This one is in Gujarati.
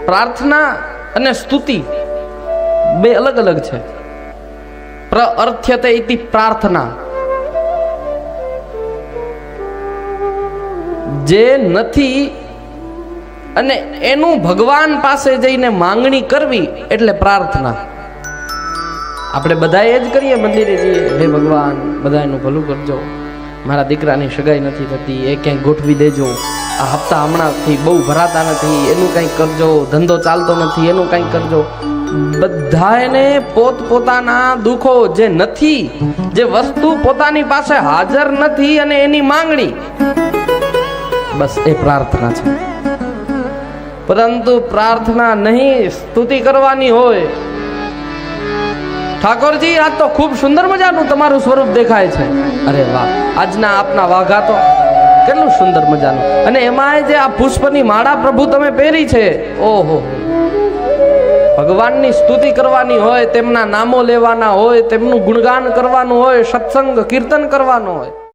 પ્રાર્થના અને સ્તુતિ બે અલગ અલગ છે. પ્રઅર્થ્યતે ઇતિ પ્રાર્થના, જે નથી અને એનું ભગવાન પાસે જઈને માંગણી કરવી એટલે પ્રાર્થના. આપણે બધા એ જ કરીએ, મંદિરે જઈએ, હે ભગવાન બધાનું ભલું કરજો, મારા દીકરાની સગાઈ નથી થતી, એ ક્યાંય ગોઠવી દેજો, આ હપ્તા હમણાંથી બહુ ભરાતા નથી, એનું કંઈક કરજો, ધંધો ચાલતો નથી, એનું કંઈક કરજો. બધાને પોતપોતાના દુઃખો જે નથી, જે વસ્તુ પોતાની પાસે હાજર નથી અને એની માંગણી, બસ એ પ્રાર્થના છે. પરંતુ પ્રાર્થના નહીં, સ્તુતિ કરવાની હોય. ઠાકોરજી, આજ તો ખૂબ સુંદર મજાનું તમારું સ્વરૂપ દેખાય છે. અરે વાહ, આજના આપના વાઘા તો કેટલું સુંદર મજાનું, અને એમાંય જે આ પુષ્પની માળા પ્રભુ તમે પહેરી છે, ઓહો. ભગવાનની સ્તુતિ કરવાની હોય, તેમના નામો લેવાના હોય, તેમનું ગુણગાન કરવાનું હોય, સત્સંગ કીર્તન કરવાનું હોય.